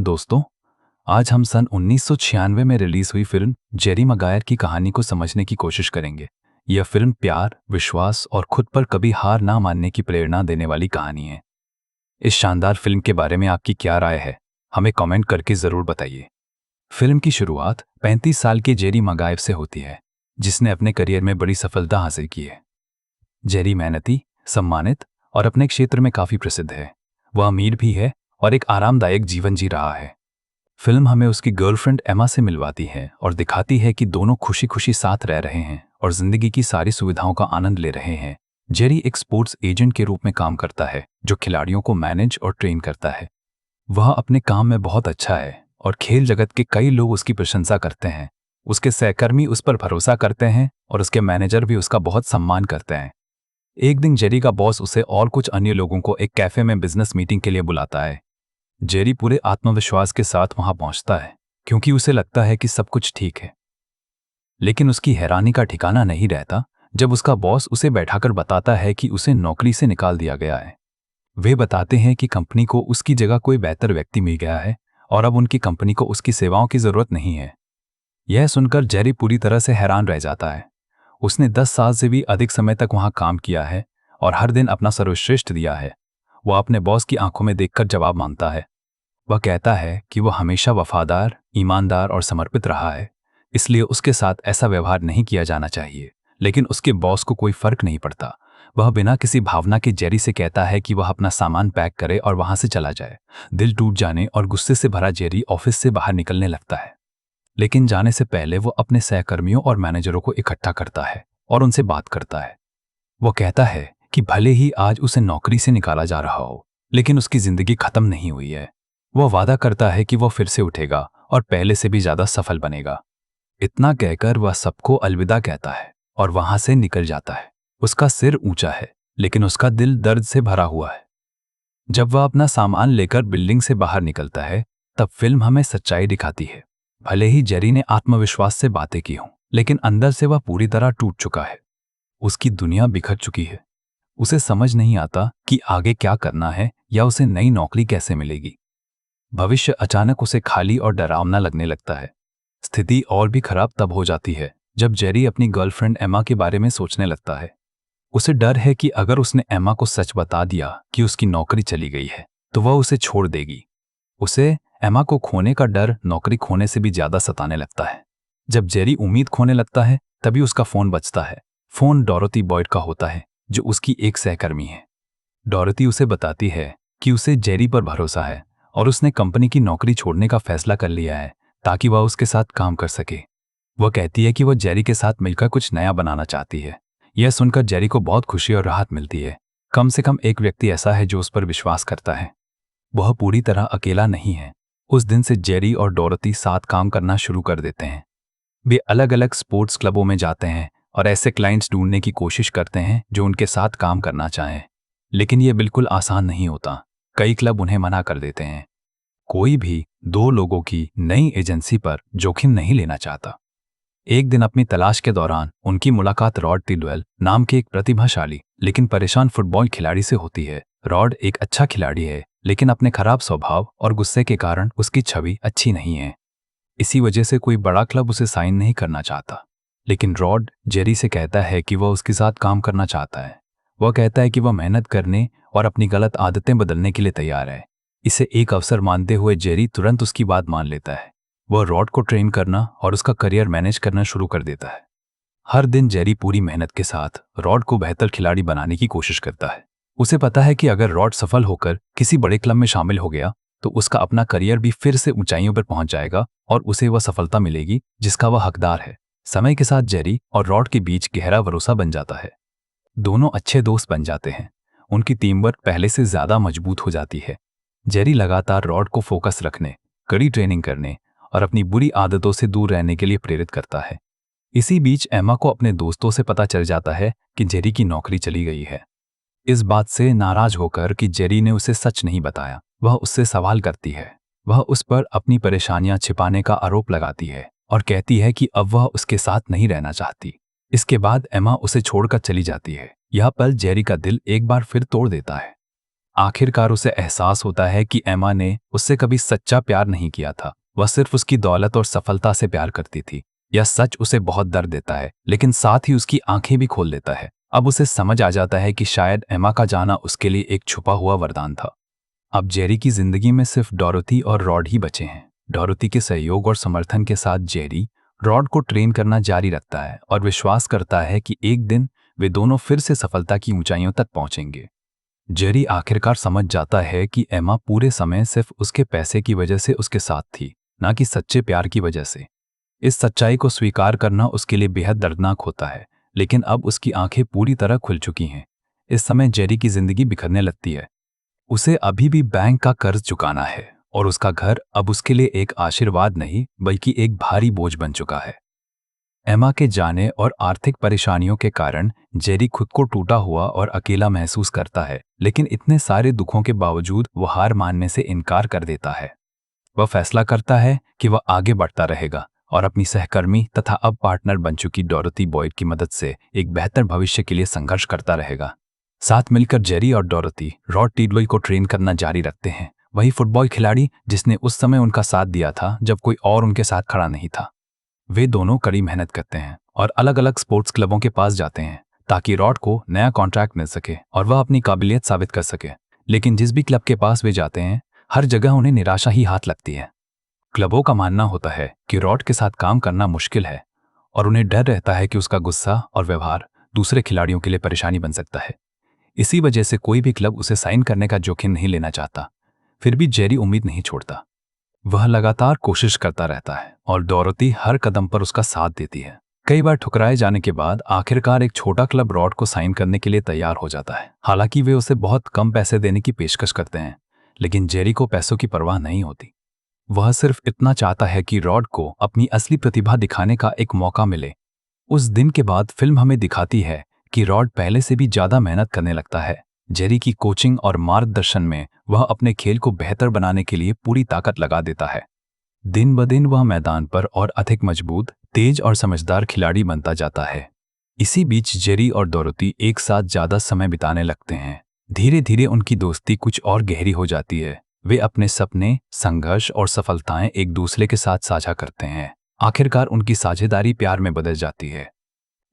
दोस्तों, आज हम सन 1996 में रिलीज हुई फिल्म जेरी मगायर की कहानी को समझने की कोशिश करेंगे। यह फिल्म प्यार, विश्वास और खुद पर कभी हार ना मानने की प्रेरणा देने वाली कहानी है। इस शानदार फिल्म के बारे में आपकी क्या राय है? हमें कमेंट करके ज़रूर बताइए। फिल्म की शुरुआत 35 साल के जेरी मगायर से होती है, जिसने अपने करियर में बड़ी सफलता हासिल की है। जेरी मेहनती, सम्मानित और अपने क्षेत्र में काफ़ी प्रसिद्ध है। वह अमीर भी है और एक आरामदायक जीवन जी रहा है। फिल्म हमें उसकी गर्लफ्रेंड एमा से मिलवाती है और दिखाती है कि दोनों खुशी खुशी साथ रह रहे हैं और जिंदगी की सारी सुविधाओं का आनंद ले रहे हैं। जेरी एक स्पोर्ट्स एजेंट के रूप में काम करता है, जो खिलाड़ियों को मैनेज और ट्रेन करता है। वह अपने काम में बहुत अच्छा है और खेल जगत के कई लोग उसकी प्रशंसा करते हैं। उसके सहकर्मी उस पर भरोसा करते हैं और उसके मैनेजर भी उसका बहुत सम्मान करते हैं। एक दिन जेरी का बॉस उसे और कुछ अन्य लोगों को एक कैफे में बिजनेस मीटिंग के लिए बुलाता है। जेरी पूरे आत्मविश्वास के साथ वहां पहुंचता है, क्योंकि उसे लगता है कि सब कुछ ठीक है। लेकिन उसकी हैरानी का ठिकाना नहीं रहता जब उसका बॉस उसे बैठाकर बताता है कि उसे नौकरी से निकाल दिया गया है। वे बताते हैं कि कंपनी को उसकी जगह कोई बेहतर व्यक्ति मिल गया है और अब उनकी कंपनी को उसकी सेवाओं की जरूरत नहीं है। यह सुनकर जेरी पूरी तरह से हैरान रह जाता है। उसने 10 साल से भी अधिक समय तक वहां काम किया है और हर दिन अपना सर्वश्रेष्ठ दिया है। वह अपने बॉस की आंखों में देखकर जवाब मांगता है। वह कहता है कि वह हमेशा वफादार, ईमानदार और समर्पित रहा है, इसलिए उसके साथ ऐसा व्यवहार नहीं किया जाना चाहिए। लेकिन उसके बॉस को कोई फर्क नहीं पड़ता। वह बिना किसी भावना के जेरी से कहता है कि वह अपना सामान पैक करे और वहां से चला जाए। दिल टूट जाने और गुस्से से भरा जेरी ऑफिस से बाहर निकलने लगता है। लेकिन जाने से पहले वो अपने सहकर्मियों और मैनेजरों को इकट्ठा करता है और उनसे बात करता है। वो कहता है कि भले ही आज उसे नौकरी से निकाला जा रहा हो, लेकिन उसकी जिंदगी खत्म नहीं हुई है। वह वादा करता है कि वह फिर से उठेगा और पहले से भी ज्यादा सफल बनेगा। इतना कहकर वह सबको अलविदा कहता है और वहां से निकल जाता है। उसका सिर ऊंचा है, लेकिन उसका दिल दर्द से भरा हुआ है। जब वह अपना सामान लेकर बिल्डिंग से बाहर निकलता है, तब फिल्म हमें सच्चाई दिखाती है। भले ही जेरी ने आत्मविश्वास से बातें की हों, लेकिन अंदर से वह पूरी तरह टूट चुका है। उसकी दुनिया बिखर चुकी है। उसे समझ नहीं आता कि आगे क्या करना है या उसे नई नौकरी कैसे मिलेगी। भविष्य अचानक उसे खाली और डरावना लगने लगता है। स्थिति और भी खराब तब हो जाती है जब जेरी अपनी गर्लफ्रेंड एमा के बारे में सोचने लगता है। उसे डर है कि अगर उसने एमा को सच बता दिया कि उसकी नौकरी चली गई है, तो वह उसे छोड़ देगी। उसे एमा को खोने का डर नौकरी खोने से भी ज्यादा सताने लगता है। जब जेरी उम्मीद खोने लगता है, तभी उसका फोन बजता है। फोन डोरोथी बॉयड का होता है, जो उसकी एक सहकर्मी है। डोरोथी उसे बताती है कि उसे जेरी पर भरोसा है और उसने कंपनी की नौकरी छोड़ने का फैसला कर लिया है ताकि वह उसके साथ काम कर सके। वह कहती है कि वह जेरी के साथ मिलकर कुछ नया बनाना चाहती है। यह सुनकर जेरी को बहुत खुशी और राहत मिलती है। कम से कम एक व्यक्ति ऐसा है जो उस पर विश्वास करता है। वह पूरी तरह अकेला नहीं है। उस दिन से जेरी और डोरोथी साथ काम करना शुरू कर देते हैं। वे अलग अलग स्पोर्ट्स क्लबों में जाते हैं और ऐसे क्लाइंट्स ढूंढने की कोशिश करते हैं जो उनके साथ काम करना चाहें। लेकिन यह बिल्कुल आसान नहीं होता। कई क्लब उन्हें मना कर देते हैं। कोई भी दो लोगों की नई एजेंसी पर जोखिम नहीं लेना चाहता। एक दिन अपनी तलाश के दौरान उनकी मुलाकात रॉड टिलवेल नाम के एक प्रतिभाशाली लेकिन परेशान फुटबॉल खिलाड़ी से होती है। रॉड एक अच्छा खिलाड़ी है, लेकिन अपने खराब स्वभाव और गुस्से के कारण उसकी छवि अच्छी नहीं है। इसी वजह से कोई बड़ा क्लब उसे साइन नहीं करना चाहता। लेकिन रॉड जेरी से कहता है कि वह उसके साथ काम करना चाहता है। वह कहता है कि वह मेहनत करने और अपनी गलत आदतें बदलने के लिए तैयार है। इसे एक अवसर मानते हुए जेरी तुरंत उसकी बात मान लेता है। वह रॉड को ट्रेन करना और उसका करियर मैनेज करना शुरू कर देता है। हर दिन जेरी पूरी मेहनत के साथ रॉड को बेहतर खिलाड़ी बनाने की कोशिश करता है। उसे पता है कि अगर रॉड सफल होकर किसी बड़े क्लब में शामिल हो गया, तो उसका अपना करियर भी फिर से ऊंचाइयों पर पहुंच जाएगा और उसे वह सफलता मिलेगी जिसका वह हकदार है। समय के साथ जेरी और रॉड के बीच गहरा भरोसा बन जाता है। दोनों अच्छे दोस्त बन जाते हैं। उनकी टीम वर्क पहले से ज्यादा मजबूत हो जाती है। जेरी लगातार रॉड को फोकस रखने, कड़ी ट्रेनिंग करने और अपनी बुरी आदतों से दूर रहने के लिए प्रेरित करता है। इसी बीच एमा को अपने दोस्तों से पता चल जाता है कि जेरी की नौकरी चली गई है। इस बात से नाराज होकर कि जेरी ने उसे सच नहीं बताया, वह उससे सवाल करती है। वह उस पर अपनी परेशानियां छिपाने का आरोप लगाती है और कहती है कि अब वह उसके साथ नहीं रहना चाहती। इसके बाद एमा उसे छोड़कर चली जाती है। यह पल जेरी का दिल एक बार फिर तोड़ देता है। आखिरकार उसे एहसास होता है कि एमा ने उससे कभी सच्चा प्यार नहीं किया था, वह सिर्फ उसकी दौलत और सफलता से प्यार करती थी। यह सच उसे बहुत दर्द देता है, लेकिन साथ ही उसकी आंखें भी खोल देता है। अब उसे समझ आ जाता है कि शायद एमा का जाना उसके लिए एक छुपा हुआ वरदान था। अब जेरी की जिंदगी में सिर्फ डोरोथी और रॉड ही बचे हैं। डोरोथी के सहयोग और समर्थन के साथ जेरी रॉड को ट्रेन करना जारी रखता है और विश्वास करता है कि एक दिन वे दोनों फिर से सफलता की ऊंचाइयों तक पहुंचेंगे। जेरी आखिरकार समझ जाता है कि एमा पूरे समय सिर्फ उसके पैसे की वजह से उसके साथ थी, ना कि सच्चे प्यार की वजह से। इस सच्चाई को स्वीकार करना उसके लिए बेहद दर्दनाक होता है, लेकिन अब उसकी आंखें पूरी तरह खुल चुकी हैं। इस समय जेरी की जिंदगी बिखरने लगती है। उसे अभी भी बैंक का कर्ज चुकाना है और उसका घर अब उसके लिए एक आशीर्वाद नहीं बल्कि एक भारी बोझ बन चुका है। एमा के जाने और आर्थिक परेशानियों के कारण जेरी खुद को टूटा हुआ और अकेला महसूस करता है, लेकिन इतने सारे दुखों के बावजूद वो हार मानने से इनकार कर देता है। वह फैसला करता है कि वह आगे बढ़ता रहेगा और अपनी सहकर्मी तथा अब पार्टनर बन चुकी डोरोथी बॉयड की मदद से एक बेहतर भविष्य के लिए संघर्ष करता रहेगा। साथ मिलकर जेरी और डोरोथी रॉड टिडलोई को ट्रेन करना जारी रखते हैं, वही फुटबॉल खिलाड़ी जिसने उस समय उनका साथ दिया था जब कोई और उनके साथ खड़ा नहीं था। वे दोनों कड़ी मेहनत करते हैं और अलग अलग स्पोर्ट्स क्लबों के पास जाते हैं ताकि रॉड को नया कॉन्ट्रैक्ट मिल सके और वह अपनी काबिलियत साबित कर सके। लेकिन जिस भी क्लब के पास वे जाते हैं, हर जगह उन्हें निराशा ही हाथ लगती है। क्लबों का मानना होता है कि रॉड के साथ काम करना मुश्किल है और उन्हें डर रहता है कि उसका गुस्सा और व्यवहार दूसरे खिलाड़ियों के लिए परेशानी बन सकता है। इसी वजह से कोई भी क्लब उसे साइन करने का जोखिम नहीं लेना चाहता। फिर भी जेरी उम्मीद नहीं छोड़ता। वह लगातार कोशिश करता रहता है और डोरोथी हर कदम पर उसका साथ देती है। कई बार ठुकराए जाने के बाद आखिरकार एक छोटा क्लब रॉड को साइन करने के लिए तैयार हो जाता है। हालांकि वे उसे बहुत कम पैसे देने की पेशकश करते हैं, लेकिन जेरी को पैसों की परवाह नहीं होती। वह सिर्फ इतना चाहता है कि रॉड को अपनी असली प्रतिभा दिखाने का एक मौका मिले। उस दिन के बाद फिल्म हमें दिखाती है कि रॉड पहले से भी ज्यादा मेहनत करने लगता है। जेरी की कोचिंग और मार्गदर्शन में वह अपने खेल को बेहतर बनाने के लिए पूरी ताकत लगा देता है। दिन ब दिन वह मैदान पर और अधिक मजबूत, तेज और समझदार खिलाड़ी बनता जाता है। इसी बीच जेरी और डोरोथी एक साथ ज्यादा समय बिताने लगते हैं। धीरे धीरे उनकी दोस्ती कुछ और गहरी हो जाती है। वे अपने सपने, संघर्ष और सफलताएं एक दूसरे के साथ साझा करते हैं। आखिरकार उनकी साझेदारी प्यार में बदल जाती है।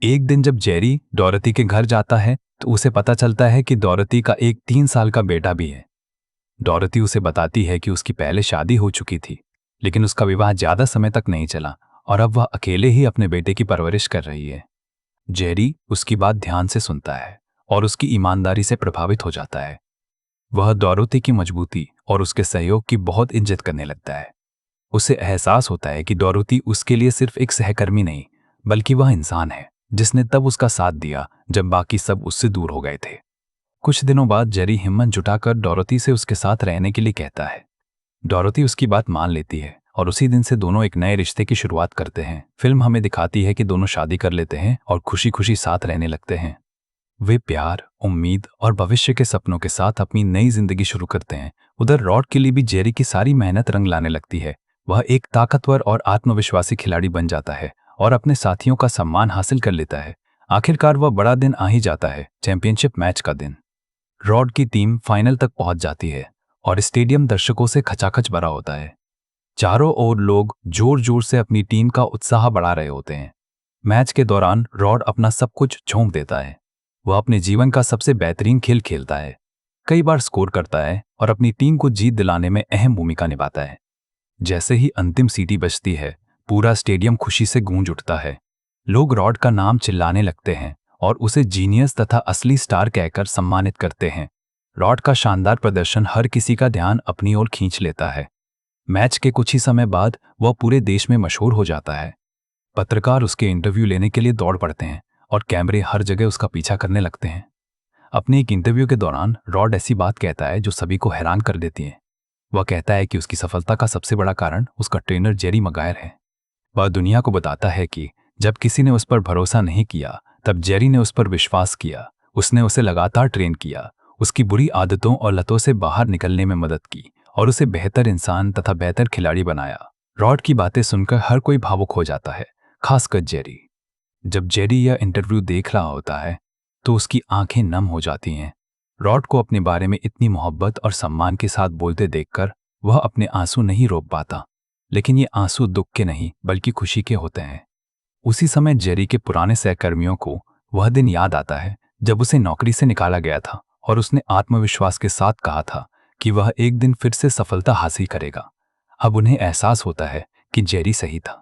एक दिन जब जेरी डोरोथी के घर जाता है तो उसे पता चलता है कि डोरोथी का एक 3 साल का बेटा भी है। डोरोथी उसे बताती है कि उसकी पहले शादी हो चुकी थी, लेकिन उसका विवाह ज्यादा समय तक नहीं चला और अब वह अकेले ही अपने बेटे की परवरिश कर रही है। जेरी उसकी बात ध्यान से सुनता है और उसकी ईमानदारी से प्रभावित हो जाता है। वह डोरोथी की मजबूती और उसके सहयोग की बहुत इज्जत करने लगता है। उसे एहसास होता है कि डोरोथी उसके लिए सिर्फ एक सहकर्मी नहीं, बल्कि वह इंसान है जिसने तब उसका साथ दिया जब बाकी सब उससे दूर हो गए थे। कुछ दिनों बाद जेरी हिम्मत जुटाकर डोरोथी से उसके साथ रहने के लिए कहता है। डोरोथी उसकी बात मान लेती है और उसी दिन से दोनों एक नए रिश्ते की शुरुआत करते हैं। फिल्म हमें दिखाती है कि दोनों शादी कर लेते हैं और खुशी खुशी साथ रहने लगते हैं। वे प्यार, उम्मीद और भविष्य के सपनों के साथ अपनी नई जिंदगी शुरू करते हैं। उधर रॉड के लिए भी जेरी की सारी मेहनत रंग लाने लगती है। वह एक ताकतवर और आत्मविश्वासी खिलाड़ी बन जाता है और अपने साथियों का सम्मान हासिल कर लेता है। आखिरकार वह बड़ा दिन आ ही जाता है, चैंपियनशिप मैच का दिन। रॉड की टीम फाइनल तक पहुंच जाती है और स्टेडियम दर्शकों से खचाखच भरा होता है। चारों ओर लोग जोर जोर से अपनी टीम का उत्साह बढ़ा रहे होते हैं। मैच के दौरान रॉड अपना सब कुछ झोंक देता है। वह अपने जीवन का सबसे बेहतरीन खेल खेलता है, कई बार स्कोर करता है और अपनी टीम को जीत दिलाने में अहम भूमिका निभाता है। जैसे ही अंतिम सीटी बजती है, पूरा स्टेडियम खुशी से गूंज उठता है। लोग रॉड का नाम चिल्लाने लगते हैं और उसे जीनियस तथा असली स्टार कहकर सम्मानित करते हैं। रॉड का शानदार प्रदर्शन हर किसी का ध्यान अपनी ओर खींच लेता है। मैच के कुछ ही समय बाद वह पूरे देश में मशहूर हो जाता है। पत्रकार उसके इंटरव्यू लेने के लिए दौड़ पड़ते हैं और कैमरे हर जगह उसका पीछा करने लगते हैं। अपने एक इंटरव्यू के दौरान रॉड ऐसी बात कहता है जो सभी को हैरान कर देती है। वह कहता है कि उसकी सफलता का सबसे बड़ा कारण उसका ट्रेनर जेरी मगायर है। वह दुनिया को बताता है कि जब किसी ने उस पर भरोसा नहीं किया, तब जेरी ने उस पर विश्वास किया। उसने उसे लगातार ट्रेन किया, उसकी बुरी आदतों और लतों से बाहर निकलने में मदद की और उसे बेहतर इंसान तथा बेहतर खिलाड़ी बनाया। रॉड की बातें सुनकर हर कोई भावुक हो जाता है, खासकर जेरी। जब जेरी यह इंटरव्यू देख रहा होता है तो उसकी आंखें नम हो जाती हैं। रॉड को अपने बारे में इतनी मोहब्बत और सम्मान के साथ बोलते देखकर वह अपने आंसू नहीं रोक पाता, लेकिन ये आंसू दुख के नहीं बल्कि खुशी के होते हैं। उसी समय जेरी के पुराने सहकर्मियों को वह दिन याद आता है जब उसे नौकरी से निकाला गया था और उसने आत्मविश्वास के साथ कहा था कि वह एक दिन फिर से सफलता हासिल करेगा। अब उन्हें एहसास होता है कि जेरी सही था।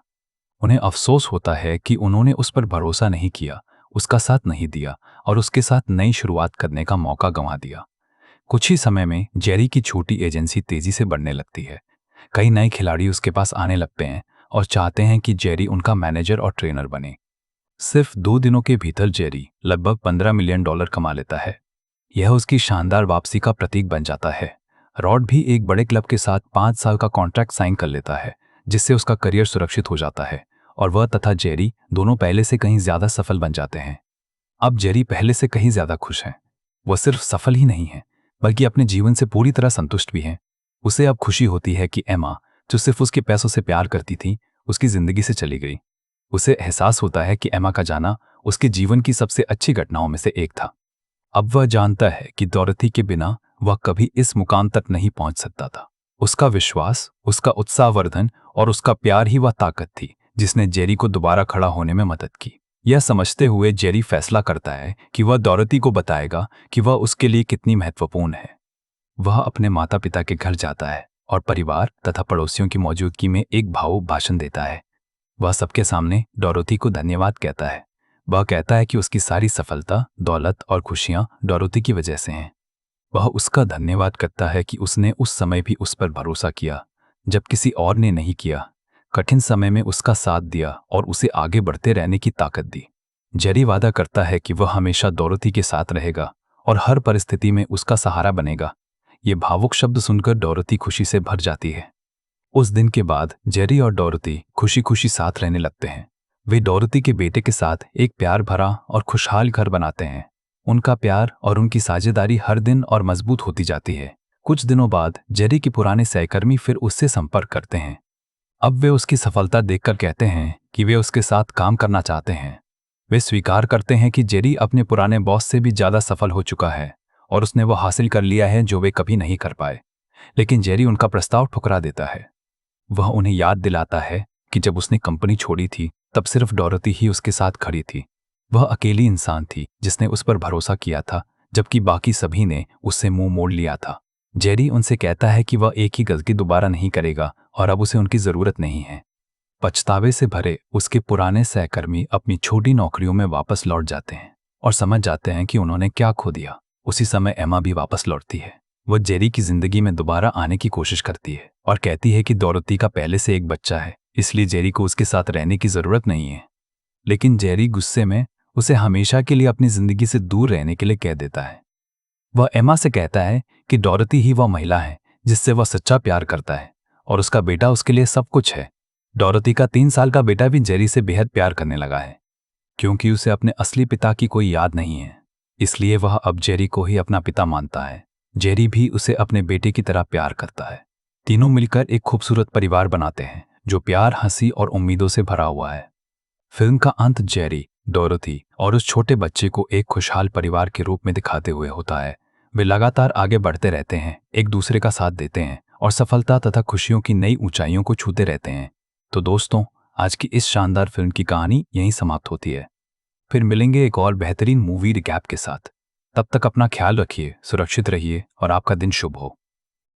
उन्हें अफसोस होता है कि उन्होंने उस पर भरोसा नहीं किया, उसका साथ नहीं दिया और उसके साथ नई शुरुआत करने का मौका गंवा दिया। कुछ ही समय में जेरी की छोटी एजेंसी तेजी से बढ़ने लगती है। कई नए खिलाड़ी उसके पास आने लगते हैं और चाहते हैं कि जेरी उनका मैनेजर और ट्रेनर बने। सिर्फ 2 दिनों के भीतर जेरी लगभग $15 मिलियन कमा लेता है। यह उसकी शानदार वापसी का प्रतीक बन जाता है। रॉड भी एक बड़े क्लब के साथ 5 साल का कॉन्ट्रैक्ट साइन कर लेता है, जिससे उसका करियर सुरक्षित हो जाता है और वह तथा जेरी दोनों पहले से कहीं ज्यादा सफल बन जाते हैं। अब जेरी पहले से कहीं ज्यादा खुश है। वह सिर्फ सफल ही नहीं है, बल्कि अपने जीवन से पूरी तरह संतुष्ट भी है। उसे अब खुशी होती है कि एमा, जो सिर्फ उसके पैसों से प्यार करती थी, उसकी जिंदगी से चली गई। उसे एहसास होता है कि एमा का जाना उसके जीवन की सबसे अच्छी घटनाओं में से एक था। अब वह जानता है कि डॉरथी के बिना वह कभी इस मुकाम तक नहीं पहुंच सकता था। उसका विश्वास, उसका उत्साहवर्धन और उसका प्यार ही वह ताकत थी जिसने जेरी को दोबारा खड़ा होने में मदद की। यह समझते हुए जेरी फैसला करता है कि वह डॉरथी को बताएगा कि वह उसके लिए कितनी महत्वपूर्ण है। वह अपने माता पिता के घर जाता है और परिवार तथा पड़ोसियों की मौजूदगी में एक भावुक भाषण देता है। वह सबके सामने डॉरथी को धन्यवाद कहता है। वह कहता है कि उसकी सारी सफलता, दौलत और खुशियां डॉरथी की वजह से हैं। वह उसका धन्यवाद करता है कि उसने उस समय भी उस पर भरोसा किया जब किसी और ने नहीं किया, कठिन समय में उसका साथ दिया और उसे आगे बढ़ते रहने की ताकत दी। जेरी वादा करता है कि वह हमेशा डॉरथी के साथ रहेगा और हर परिस्थिति में उसका सहारा बनेगा। ये भावुक शब्द सुनकर डॉरथी खुशी से भर जाती है। उस दिन के बाद जेरी और डॉरथी खुशी खुशी साथ रहने लगते हैं। वे डॉरथी के बेटे के साथ एक प्यार भरा और खुशहाल घर बनाते हैं। उनका प्यार और उनकी साझेदारी हर दिन और मजबूत होती जाती है। कुछ दिनों बाद जेरी के पुराने सहकर्मी फिर उससे संपर्क करते हैं। अब वे उसकी सफलता देखकर कहते हैं कि वे उसके साथ काम करना चाहते हैं। वे स्वीकार करते हैं कि जेरी अपने पुराने बॉस से भी ज्यादा सफल हो चुका है और उसने वो हासिल कर लिया है जो वे कभी नहीं कर पाए। लेकिन जेरी उनका प्रस्ताव ठुकरा देता है। वह उन्हें याद दिलाता है कि जब उसने कंपनी छोड़ी थी तब सिर्फ डॉरथी ही उसके साथ खड़ी थी। वह अकेली इंसान थी जिसने उस पर भरोसा किया था, जबकि बाकी सभी ने उससे मुंह मोड़ लिया था। जेरी उनसे कहता है कि वह एक ही गलती दोबारा नहीं करेगा और अब उसे उनकी जरूरत नहीं है। पछतावे से भरे उसके पुराने सहकर्मी अपनी छोटी नौकरियों में वापस लौट जाते हैं और समझ जाते हैं कि उन्होंने क्या खो दिया। उसी समय एमा भी वापस लौटती है। वह जेरी की जिंदगी में दोबारा आने की कोशिश करती है और कहती है कि डॉरथी का पहले से एक बच्चा है, इसलिए जेरी को उसके साथ रहने की जरूरत नहीं है। लेकिन जेरी गुस्से में उसे हमेशा के लिए अपनी जिंदगी से दूर रहने के लिए कह देता है। वह एमा से कहता है कि डॉरथी ही वह महिला है जिससे वह सच्चा प्यार करता है और उसका बेटा उसके लिए सब कुछ है। डॉरथी का 3 साल का बेटा भी जेरी से बेहद प्यार करने लगा है। क्योंकि उसे अपने असली पिता की कोई याद नहीं है, इसलिए वह अब जेरी को ही अपना पिता मानता है। जेरी भी उसे अपने बेटे की तरह प्यार करता है। तीनों मिलकर एक खूबसूरत परिवार बनाते हैं जो प्यार, हंसी और उम्मीदों से भरा हुआ है। फिल्म का अंत जेरी, डॉरथी और उस छोटे बच्चे को एक खुशहाल परिवार के रूप में दिखाते हुए होता है। वे लगातार आगे बढ़ते रहते हैं, एक दूसरे का साथ देते हैं और सफलता तथा खुशियों की नई ऊंचाइयों को छूते रहते हैं। तो दोस्तों, आज की इस शानदार फिल्म की कहानी यहीं समाप्त होती है। फिर मिलेंगे एक और बेहतरीन मूवी रिकैप के साथ। तब तक अपना ख्याल रखिए, सुरक्षित रहिए और आपका दिन शुभ हो।